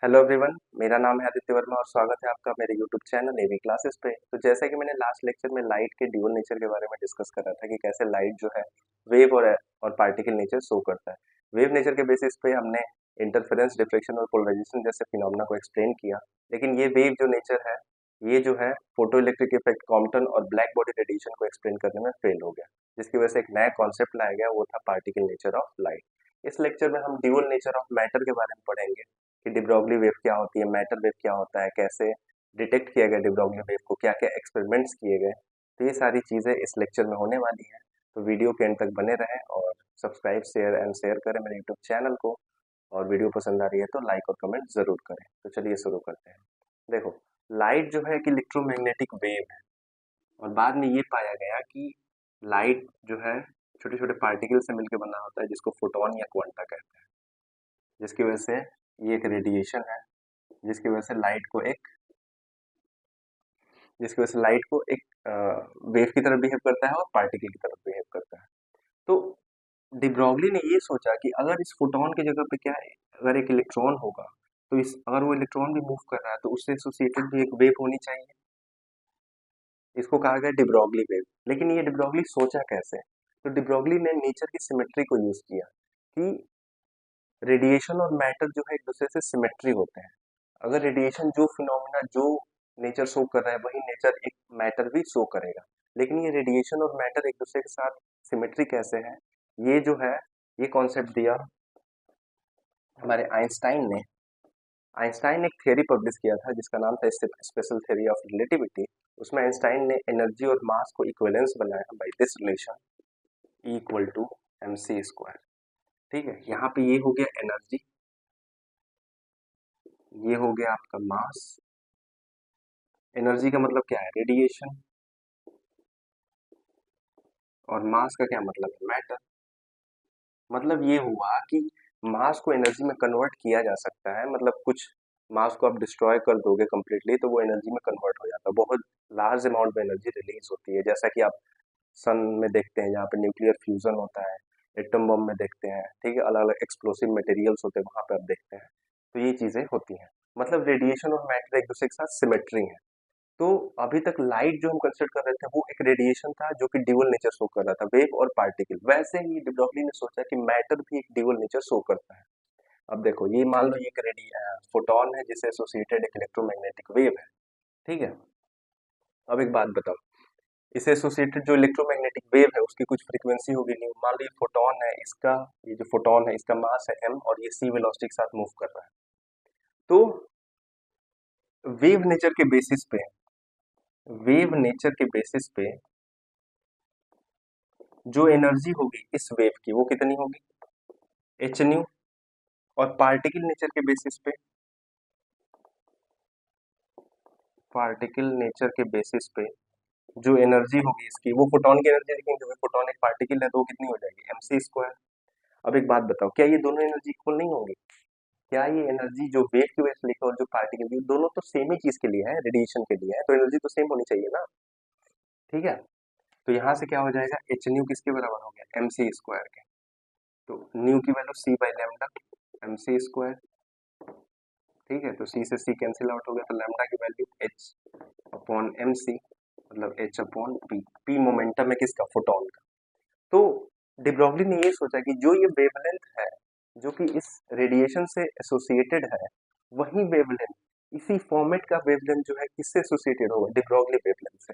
Hello everyone, मेरा नाम है आदित्य वर्मा और स्वागत है आपका मेरे यूट्यूब चैनल एवी क्लासेस पे। तो जैसा कि मैंने लास्ट लेक्चर में लाइट के ड्यूअल नेचर के बारे में डिस्कस कर रहा था कि कैसे लाइट जो है वेव और पार्टिकल नेचर शो करता है। वेव नेचर के बेसिस पे हमने इंटरफेरेंस, डिफ्लेक्शन और पोलराइजेशन जैसे फिनोमेना को एक्सप्लेन किया। लेकिन ये वेव जो नेचर है, ये जो है फोटो इलेक्ट्रिक इफेक्ट, कॉम्पटन और ब्लैक बॉडी रेडिएशन को एक्सप्लेन करने में फेल हो गया, जिसकी वजह से एक नया कॉन्सेप्ट लाया गया, वो था पार्टिकल नेचर ऑफ लाइट। इस लेक्चर में हम ड्यूअल नेचर ऑफ मैटर के बारे में पढ़ेंगे कि डिब्रोगली वेव क्या होती है, मैटर वेव क्या होता है, कैसे डिटेक्ट किया गया डिब्रोगली वेव को, क्या क्या एक्सपेरिमेंट्स किए गए। तो ये सारी चीज़ें इस लेक्चर में होने वाली हैं। तो वीडियो के एंड तक बने रहें और सब्सक्राइब शेयर करें मेरे यूट्यूब चैनल को। और वीडियो पसंद आ रही है तो लाइक और कमेंट ज़रूर करें। तो चलिए शुरू करते हैं। देखो, लाइट जो है एक इलेक्ट्रोमैग्नेटिक वेव है और बाद में ये पाया गया कि लाइट जो है छोटे छोटे पार्टिकल से मिलकर बना होता है, जिसको फोटोन या क्वांटा कहते हैं, जिसकी वजह से ये एक रेडिएशन है, जिसकी वजह से लाइट को एक जिसकी वजह से लाइट को एक वेव की तरफ बिहेव करता है और पार्टिकल की तरफ बिहेव करता है। तो डिब्रॉगली ने ये सोचा कि अगर इस फोटोन की जगह पे क्या है, अगर एक इलेक्ट्रॉन होगा, तो इस अगर वो इलेक्ट्रॉन भी मूव कर रहा है तो उससे एसोसिएटेड भी एक वेव होनी चाहिए। इसको कहा गया डिब्रॉगली वेव। लेकिन ये डिब्रॉगली सोचा कैसे? तो डिब्रॉगली ने नेचर की सिमेट्री को यूज किया कि रेडिएशन और मैटर जो है एक दूसरे से सिमेट्री होते हैं। अगर रेडिएशन जो फिनोमेना जो नेचर शो कर रहा है वही नेचर एक मैटर भी शो करेगा। लेकिन ये रेडिएशन और मैटर एक दूसरे के साथ सिमेट्री कैसे है, ये जो है ये कॉन्सेप्ट दिया हमारे आइंस्टाइन ने एक थियरी पब्लिश किया था जिसका नाम था स्पेशल थ्योरी ऑफ रिलेटिविटी। उसमें आइंस्टाइन ने एनर्जी और मास को इक्विवेलेंस बनाया by this relation, E equal to M C square. ठीक है, यहाँ पे ये हो गया एनर्जी, ये हो गया आपका मास। एनर्जी का मतलब क्या है? रेडिएशन। और मास का क्या मतलब है? मैटर। मतलब ये हुआ कि मास को एनर्जी में कन्वर्ट किया जा सकता है। मतलब कुछ मास को आप डिस्ट्रॉय कर दोगे कंप्लीटली तो वो एनर्जी में कन्वर्ट हो जाता है, बहुत लार्ज अमाउंट में एनर्जी रिलीज होती है। जैसा कि आप सन में देखते हैं जहाँ पे न्यूक्लियर फ्यूजन होता है, एटम बम में देखते हैं, ठीक है, अलग अलग एक्सप्लोसिव मटेरियल्स होते हैं, वहां पे आप देखते हैं। तो ये चीजें होती हैं। मतलब रेडिएशन और मैटर एक दूसरे के साथ सिमेट्री है। तो अभी तक लाइट जो हम कंसिडर कर रहे थे वो एक रेडिएशन था जो कि ड्यूअल नेचर शो कर रहा था, वेव और पार्टिकल। वैसे ही de Broglie ने सोचा कि मैटर भी एक ड्यूअल नेचर शो करता है। अब देखो, ये मान लो ये एक फोटोन है जिससे एसोसिएटेड एक इलेक्ट्रोमैग्नेटिक वेव है। ठीक है, अब एक बात बताओ, इससे एसोसिएटेड जो इलेक्ट्रोमैग्नेटिक वेव है उसकी कुछ फ्रीक्वेंसी होगी नहीं। मान लो ये फोटोन है, इसका ये जो फोटोन है इसका मास है m और ये c वेलोसिटी के साथ मूव कर रहा है। तो वेव नेचर के बेसिस पे वेव नेचर के बेसिस पे जो एनर्जी होगी इस वेव की वो कितनी होगी? H new. और पार्टिकल नेचर के बेसिस पे जो एनर्जी होगी इसकी, वो फोटोन की एनर्जी लिखेंगे, क्योंकि फोटोन एक पार्टिकल है तो वो कितनी हो जाएगी? M C square. अब एक बात बताओ, क्या ये दोनों एनर्जी इक्वल नहीं होंगी? क्या ये एनर्जी जो वेव की वजह से लिखा और जो पार्टिकल की, दोनों तो सेम ही चीज के लिए है, रेडिएशन के लिए है, तो एनर्जी तो सेम होनी चाहिए ना। ठीक है, तो यहाँ से क्या हो जाएगा? एच न्यू किसके बराबर हो गया? एम सी स्क्वायर के। तो न्यू की value C by lambda M C square. ठीक है, तो सी से सी कैंसिल आउट हो गया, तो लैम्डा की value H upon M C, मतलब H upon P. P momentum है किसका? फोटोन का। तो डिब्रोगली ने ये सोचा कि जो ये वेवलेंथ है जो कि इस रेडिएशन से एसोसिएटेड है, वही वेवलेंथ, इसी फॉर्मेट का वेवलेंथ जो है किससे एसोसिएटेड होगा? डिब्रोगली वेवलेंथ से।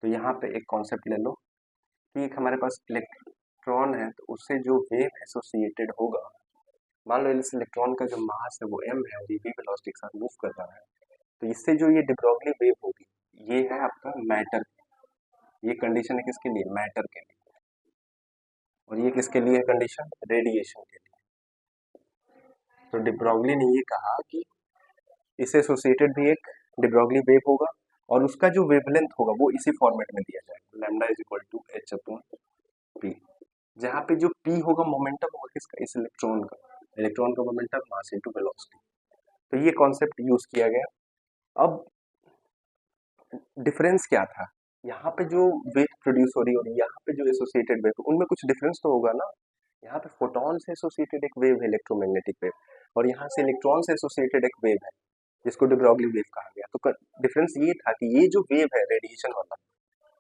तो यहाँ पे एक कॉन्सेप्ट ले लो कि एक हमारे पास इलेक्ट्रॉन है तो उससे जो वेव एसोसिएटेड होगा, मान लो इस इलेक्ट्रॉन का जो मास है वो m है और ये v वेलोसिटी के साथ मूव कर रहा है, तो इससे जो ये डिब्रोगली वेव होगी, ये है आपका मैटर। ये कंडीशन है किसके लिए? मैटर के लिए। और ये किसके लिए है कंडीशन? रेडिएशन के लिए। तो डिब्रोगली ने ये कहा कि इससे एसोसिएटेड भी एक डिब्रोगली वेव होगा और उसका जो वेवलेंथ होगा वो इसी फॉर्मेट में दिया जाएगा, lambda is equal to H upon P. जहाँ पे जो p होगा मोमेंटम होगा किसका? इस इलेक्ट्रॉन का मोमेंटम, मास इनटू वेलोसिटी। तो ये कॉन्सेप्ट यूज किया गया। अब डिफरेंस क्या था? यहाँ पे जो वेव प्रोड्यूस हो रही है और यहाँ पे जो एसोसिएटेड वेव, उनमें कुछ डिफरेंस तो होगा ना। यहाँ पे फोटोन से एसोसिएटेड एक वेव है, इलेक्ट्रोमैग्नेटिक वेव। और यहाँ से इलेक्ट्रॉन से एसोसिएटेड एक वेव है जिसको डी ब्रॉगली वेव कहा गया। तो डिफरेंस ये था कि ये जो वेव है रेडिएशन वाला,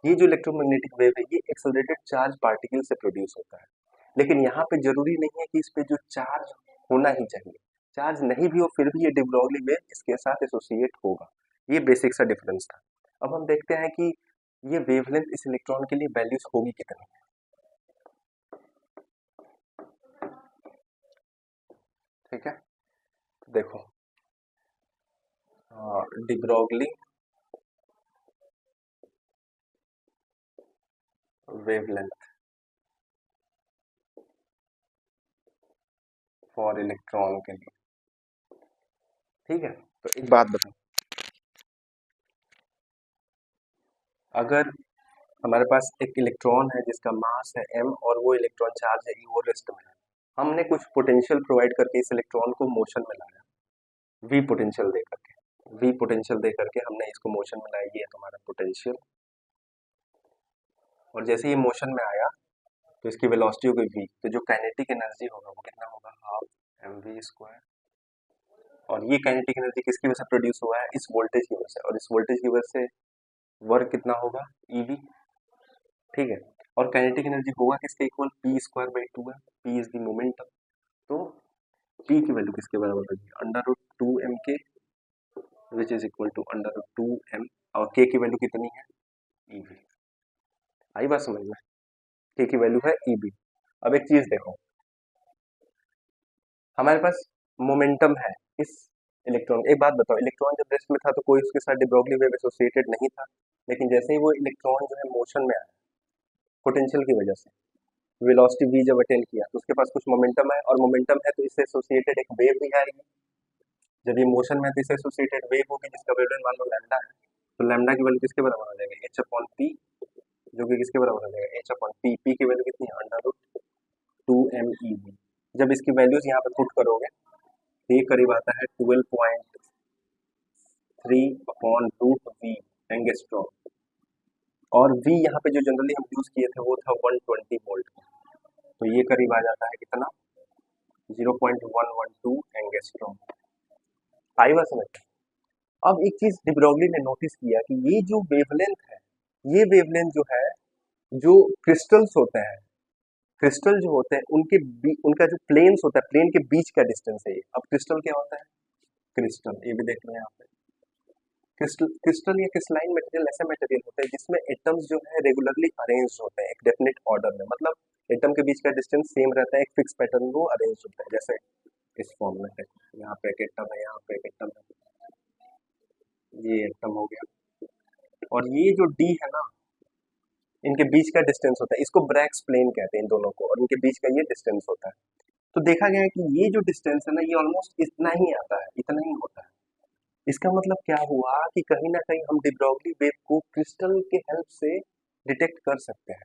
ये जो इलेक्ट्रोमैग्नेटिक वेव है ये एक्सेलरेटेड चार्ज पार्टिकल से प्रोड्यूस होता है। लेकिन यहाँ पे जरूरी नहीं है कि इस पे जो चार्ज होना ही चाहिए, चार्ज नहीं भी हो फिर भी ये डी ब्रॉगली वेव इसके साथ एसोसिएट होगा। ये बेसिक सा डिफरेंस था। अब हम देखते हैं कि ये वेवलेंथ इस इलेक्ट्रॉन के लिए वैल्यूज होगी कितनी। ठीक है, देखो de Broglie wavelength for electron के लिए। ठीक है, तो एक बात बताओ, अगर हमारे पास एक इलेक्ट्रॉन है जिसका मास है m और वो इलेक्ट्रॉन चार्ज है e और रेस्ट में है, हमने कुछ पोटेंशियल प्रोवाइड करके इस इलेक्ट्रॉन को मोशन में लाया, v पोटेंशियल दे करके, v पोटेंशियल दे करके हमने इसको मोशन में लाया, ये है तुम्हारा पोटेंशियल। और जैसे ये मोशन में आया तो इसकी वेलोसिटी हो गई v, तो जो काइनेटिक एनर्जी होगा वो कितना होगा, हाफ mv²। और ये काइनेटिक एनर्जी किसकी वजह से प्रोड्यूस हुआ है, इस वोल्टेज की वजह से, और इस वोल्टेज की वजह से वर्क कितना होगा, ईवी। ठीक है, और काइनेटिक एनर्जी होगा किसके इक्वल, p²/2 है, p इज द मोमेंटम। तो p की वैल्यू किसके बराबर होगी, √2m k, which is equal to √2m, और k की वैल्यू कितनी है, ईवी। आई बात समझ में, k की वैल्यू है ईवी। अब एक चीज देखो, हमारे पास मोमेंटम है इस इलेक्ट्रॉन, एक बात बताओ, इलेक्ट्रॉन जब रेस्ट में था तो कोई उसके साथ डी ब्रॉगली वेव एसोसिएटेड नहीं था, लेकिन जैसे ही वो इलेक्ट्रॉन जो है मोशन में आया पोटेंशियल की वजह से, वेलोसिटी v जब अटेन किया तो उसके पास कुछ मोमेंटम है, और मोमेंटम है तो इससे एसोसिएटेड एक वेव भी आएगी। जब ये मोशन में है तो इससे एसोसिएटेड वेव होगी जिसका वेवलेंथ मान लो लैम्डा है, तो लैम्डा की वैल्यू किसके बराबर हो जाएगी, h/p, जो कि किसके बराबर हो जाएगा, h/p, p की वैल्यू कितनी है, √2m ev। जब इसकी वैल्यूज यहाँ पे पुट करोगे तो ये करीब आता है 12.3/√v एंगस्ट्रॉम, और v यहाँ पे जो जनरली हम यूज किए थे वो था 120 वोल्ट, तो ये करीब आ जाता है कितना, 0.112 एंगस्ट्रॉम। आई बात समझ। अब एक चीज डी ब्रॉगली ने नोटिस किया कि ये जो वेवलेंथ है, ये वेवलेंथ जो है, जो क्रिस्टल्स होते हैं, क्रिस्टल जो होते हैं उनका जो प्लेन्स होता है, प्लेन के बीच का डिस्टेंस है ये। अब क्रिस्टल क्या होता है, क्रिस्टल ये भी देख लो यहाँ पे, क्रिस्टल क्रिस्टल या क्रिस्टलाइन मटेरियल ऐसा मटेरियल होता है जिसमें एटम्स जो है रेगुलरली अरेंज होते हैं एक डेफिनेट ऑर्डर में, मतलब एटम के बीच का डिस्टेंस सेम रहता है, एक फिक्स पैटर्न वो अरेंज होता है, जैसे इस फॉर्म में है, यहाँ पे एक एटम है, यहाँ पे एक एटम है, ये एटम हो गया, और ये जो डी है ना, इनके बीच का डिस्टेंस होता है, इसको ब्रैग्स प्लेन कहते हैं इन दोनों को, और इनके बीच का ये डिस्टेंस होता है। तो देखा गया है कि ये जो डिस्टेंस है ना, ये ऑलमोस्ट इतना ही आता है, इतना ही होता है। इसका मतलब क्या हुआ कि कहीं ना कहीं हम डी ब्रॉगली वेव को क्रिस्टल के हेल्प से डिटेक्ट कर सकते हैं।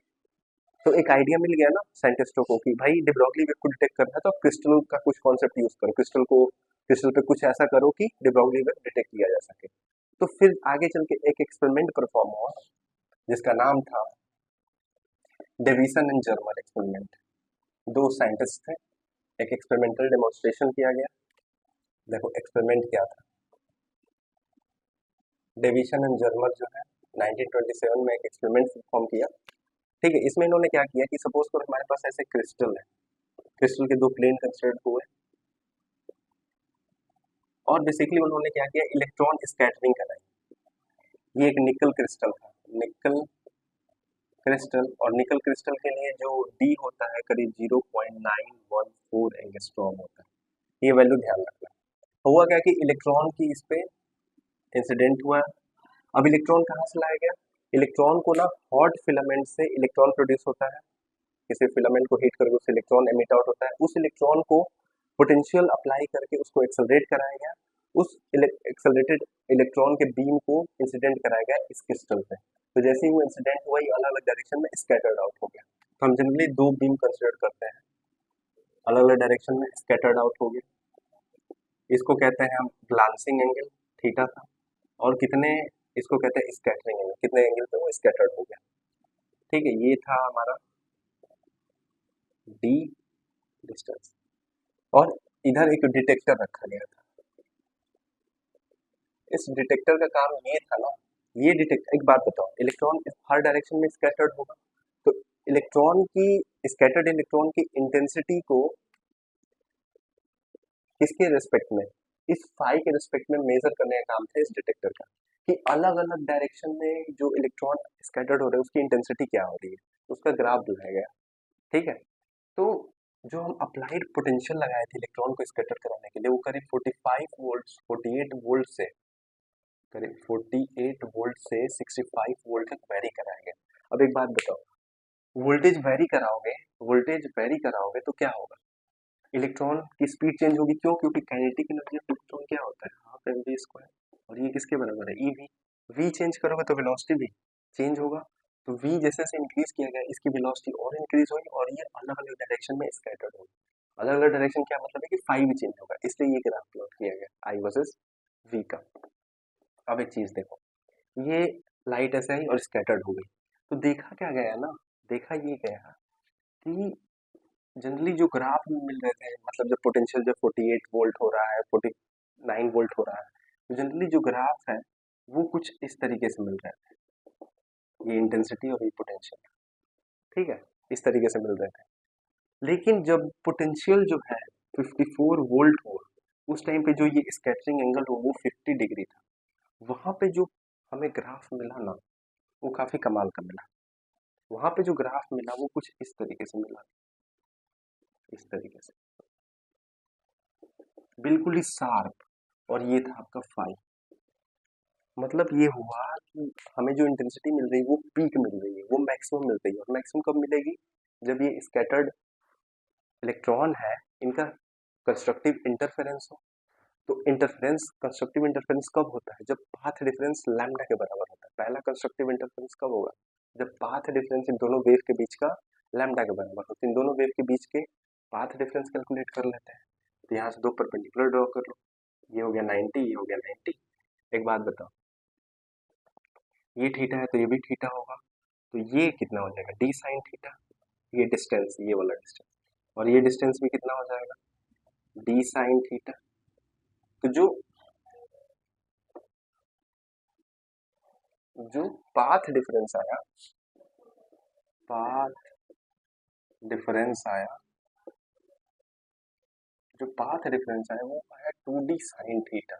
तो एक आइडिया मिल गया ना साइंटिस्टों को कि भाई डी ब्रॉगली वेव को डिटेक्ट करना है तो क्रिस्टल का कुछ कॉन्सेप्ट यूज करो, क्रिस्टल पे कुछ ऐसा करो कि डी ब्रॉगली वेव डिटेक्ट किया जा सके। तो फिर आगे चल के एक एक्सपेरिमेंट परफॉर्म हुआ जिसका नाम था डेविसन एंड जर्मर एक्सपेरिमेंट। दो साइंटिस्ट थे, एक एक्सपेरिमेंटल डेमोन्स्ट्रेशन किया गया। देखो एक्सपेरिमेंट क्या था, डेविसन एंड जर्मर जो है 1927 में एक एक्सपेरिमेंट परफॉर्म किया। ठीक है, इसमें इन्होंने क्या किया कि सपोज करो हमारे पास ऐसे क्रिस्टल है, क्रिस्टल के दो प्लेन कंसिडर हुए, और बेसिकली उन्होंने क्या किया, इलेक्ट्रॉन स्कैटरिंग कराई। ये एक निकल क्रिस्टल था, निकल क्रिस्टल, और निकल क्रिस्टल के लिए जो डी होता है करीब 0.914 एंगस्ट्रॉम होता है, ये वैल्यू ध्यान रखना। हुआ क्या कि इलेक्ट्रॉन की इस पे इंसिडेंट हुआ। अब इलेक्ट्रॉन कहाँ से लाया गया, इलेक्ट्रॉन को ना हॉट फिलामेंट से इलेक्ट्रॉन प्रोड्यूस होता है, किसी फिलामेंट को हीट करके उससे इलेक्ट्रॉन एमिट आउट होता है, उस इलेक्ट्रॉन को पोटेंशियल अप्लाई करके उसको एक्सेलरेट कराया गया, उस एक्सेलरेटेड इलेक्ट्रॉन के बीम को इंसिडेंट कराया गया इस क्रिस्टल पे। तो जैसे ही वो इंसिडेंट हुआ ये अलग अलग डायरेक्शन में स्कैटर्ड आउट हो गया। तो हम जनरली दो बीम कंसिडर करते हैं, अलग अलग डायरेक्शन में स्कैटर्ड आउट हो गया, इसको कहते हैं हम ग्लांसिंग एंगल थीटा था, और कितने, इसको कहते हैं स्कैटरिंग एंगल, कितने एंगल पे वो स्कैटर्ड हो गया। ठीक है, ये था हमारा डी डिस्टेंस। और इधर एक डिटेक्टर रखा गया था। इस डिटेक्टर का काम ये था ना, ये डिटेक्टर, एक बात बताओ, इलेक्ट्रॉन हर डायरेक्शन में स्कैटर्ड होगा, तो इलेक्ट्रॉन की, स्कैटर्ड इलेक्ट्रॉन की इंटेंसिटी को किसके रेस्पेक्ट में, इस फाई के रेस्पेक्ट में मेजर करने का काम था इस डिटेक्टर का, कि अलग अलग डायरेक्शन में जो इलेक्ट्रॉन स्कैटर्ड हो रहे हैं उसकी इंटेंसिटी क्या हो रही है, उसका ग्राफ दिखाया गया। ठीक है, तो जो हम अप्लाइड पोटेंशियल लगाए थे इलेक्ट्रॉन को स्कैटर कराने के लिए, वो करीब 45 वोल्ट 48 वोल्ट से, करीब 48 वोल्ट से 65 वोल्ट तक वेरी कराया गया। अब एक बात बताओ, वोल्टेज वेरी कराओगे तो क्या होगा, इलेक्ट्रॉन की स्पीड चेंज होगी, क्यों, क्योंकि काइनेटिक एनर्जी ऑफ इलेक्ट्रॉन क्या होता है, हाफ एम वी स्क्वायर, और ये किसके बराबर है, ई वी। वी चेंज करोगे तो वेलोसिटी भी चेंज होगा, तो वी जैसे जैसे इंक्रीज किया गया इसकी वेलोसिटी और इंक्रीज होगी, और ये अलग अलग डायरेक्शन में स्कैटर्ड होगी। अलग अलग डायरेक्शन क्या मतलब है कि फाई भी चेंज होगा, इसलिए ये ग्राफ प्लॉट किया गया आई वर्सेस वी का। अब एक चीज देखो, ये लाइट ऐसे आई और स्कैटर्ड हो गई, तो देखा क्या गया ना, देखा ये गया कि जनरली जो ग्राफ में मिल रहे थे, मतलब जब पोटेंशियल जब 48 वोल्ट हो रहा है, 49 वोल्ट हो रहा है, तो जनरली जो ग्राफ है वो कुछ इस तरीके से मिल रहा है, ये इंटेंसिटी और ये पोटेंशियल, ठीक है, इस तरीके से मिल रहे थे। लेकिन जब पोटेंशियल जो है 54 वोल्ट हुआ, उस टाइम पे जो ये स्कैटरिंग एंगल हो वो 50 डिग्री था, वहां पे जो हमें ग्राफ मिला ना, वो काफी कमाल का मिला। वहां पे जो ग्राफ मिला वो कुछ इस तरीके से मिला, इस तरीके से, बिल्कुल ही शार्प, और ये था आपका फाई। मतलब ये हुआ कि हमें जो इंटेंसिटी मिल रही है वो पीक मिल रही है, वो मैक्सिमम मिल रही है, और मैक्सिमम कब मिलेगी, जब ये स्कैटर्ड इलेक्ट्रॉन है, इनका कंस्ट्रक्टिव इंटरफेरेंस हो। तो इंटरफेरेंस, कंस्ट्रक्टिव इंटरफेरेंस कब होता है, जब पाथ डिफरेंस लैम्डा के बराबर होता है। पहला कंस्ट्रक्टिव इंटरफेरेंस कब होगा, जब पाथ डिफरेंस इन दोनों वेव के बीच का लैम्डा के बराबर हो। तो इन दोनों वेव के बीच के पाथ डिफरेंस कैलकुलेट कर लेते हैं, तो यहाँ से दो परपेंडिकुलर ड्रॉ कर लो, ये हो गया 90, ये हो गया 90। एक बात बताओ, ये थीटा है तो ये भी थीटा होगा, तो ये कितना हो जाएगा, डी साइन थीटा, ये डिस्टेंस, ये वाला डिस्टेंस, और ये डिस्टेंस भी कितना हो जाएगा, डी साइन थीटा। तो जो पाथ डिफरेंस आया, पाथ डिफरेंस आया, जो पाथ डिफरेंस आया वो आया 2d sine theta,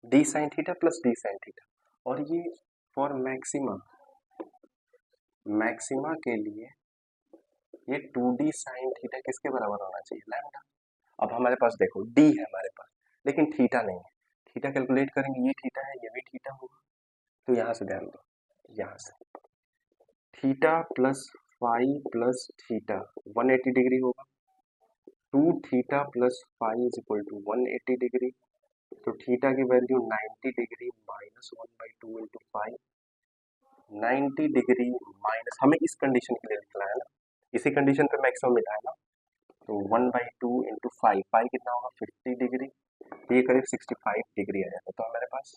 D sine theta plus D sine theta, और ये फॉर मैक्सिमा, मैक्सिमा के लिए ये 2d साइन थीटा किसके बराबर होना चाहिए, लैम्डा। अब हमारे पास देखो d है हमारे पास, लेकिन थीटा नहीं है, थीटा कैलकुलेट करेंगे, ये थीटा है, ये भी थीटा होगा, तो यहाँ से ध्यान दो, यहाँ से theta plus phi plus theta 180 degree होगा, 2 theta plus phi is equal to 180 degree, तो थीटा की value 90 degree minus 1/2 into five, 90 degree minus, हमें इस कंडीशन के लिए निकला है ना, इसी कंडीशन पे मैक्सिमम मिला है ना, तो 1/2 इंटू फाइव, फाइव कितना होगा 50 डिग्री, तो ये करीब 65 डिग्री आ जाता, तो हमारे पास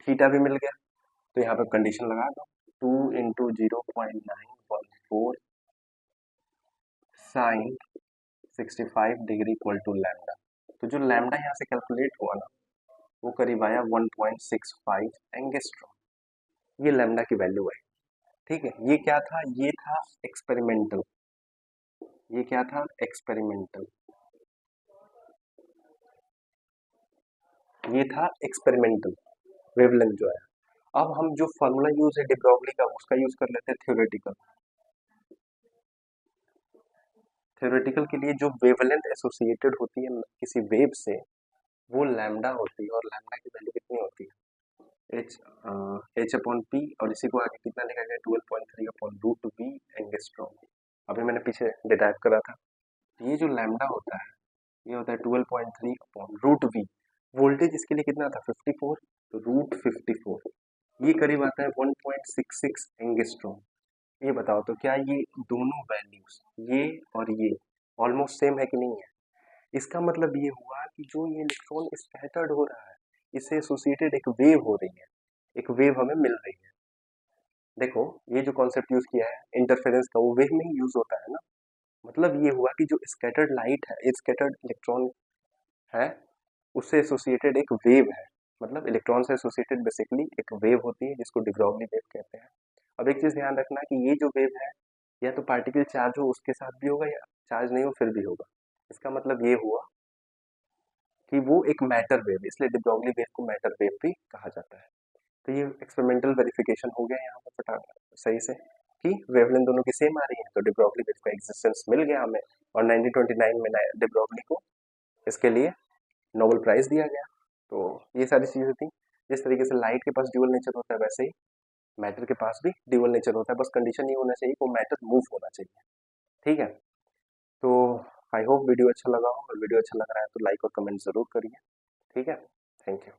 थीटा भी मिल गया, तो यहाँ पे कंडीशन लगा दो, 2 into 0.914 sine 65 degree equal to lambda, तो जो लैम्डा यहाँ से कैलकुलेट हुआ ना, वो करीब आया 1.65 एंगस्ट्रॉम, ये लैम्डा की वैल्यू है। ठीक है, ये क्या था, ये था एक्सपेरिमेंटल, ये क्या था एक्सपेरिमेंटल, ये था एक्सपेरिमेंटल वेवलेंथ जो है। अब हम जो फॉर्मूला यूज है डी ब्रॉगली का, उसका यूज कर लेते हैं थ्योरेटिकल। थ्योरेटिकल के लिए जो वेवलेंथ एसोसिएटेड होती है किसी वेव से, वो लैम्डा होती है, और लैम्डा की वैल्यू कितनी होती है, एच अपॉन पी, और इसी को आगे कितना लिखा गया 12.3 अपॉन रूट वी एंगस्ट्रॉम। अभी मैंने पीछे डिराइव करा था, ये जो लैम्डा होता है ये होता है 12.3 अपॉन रूट वी, वोल्टेज इसके लिए कितना था 54, तो रूट 54, ये करीब आता है 1.66 एंगस्ट्रॉम। ये बताओ तो क्या ये दोनों वैल्यूज, ये और ये ऑलमोस्ट सेम है कि नहीं है, इसका मतलब ये हुआ कि जो ये इलेक्ट्रॉन स्कैटर्ड हो रहा है, इससे एसोसिएटेड एक वेव हो रही है, एक वेव हमें मिल रही है। देखो ये जो कॉन्सेप्ट यूज किया है इंटरफेरेंस का, वो वेव में ही यूज होता है ना, मतलब ये हुआ कि जो स्कैटर्ड लाइट है, स्कैटर्ड इलेक्ट्रॉन है, उससे एसोसिएटेड एक वेव है, मतलब इलेक्ट्रॉन से एसोसिएटेड बेसिकली एक वेव होती है जिसको डी ब्रॉगली वेव कहते हैं। अब एक चीज़ ध्यान रखना कि ये जो वेव है, या तो पार्टिकल चार्ज हो उसके साथ भी होगा, या चार्ज नहीं हो फिर भी होगा। इसका मतलब ये हुआ कि वो एक मैटर वेव, इसलिए डी ब्रॉगली वेव को मैटर वेव भी कहा जाता है। तो ये एक्सपेरिमेंटल वेरिफिकेशन हो गया यहाँ पर सही से कि वेवलेंथ दोनों की सेम आ रही है, तो डी ब्रॉगली वेव का एग्जिस्टेंस मिल गया हमें। और 1929 में डी ब्रॉगली को इसके लिए नोबेल प्राइज दिया गया। तो ये सारी चीज़ें थी। जिस तरीके से लाइट के पास ड्यूअल नेचर होता है, वैसे ही मैटर के पास भी ड्यूअल नेचर होता है, बस कंडीशन ये होना चाहिए कि वो मैटर मूव होना चाहिए। ठीक है, तो आई होप वीडियो अच्छा लगा हो, और वीडियो अच्छा लग रहा है तो लाइक और कमेंट ज़रूर करिए। ठीक है, थैंक यू।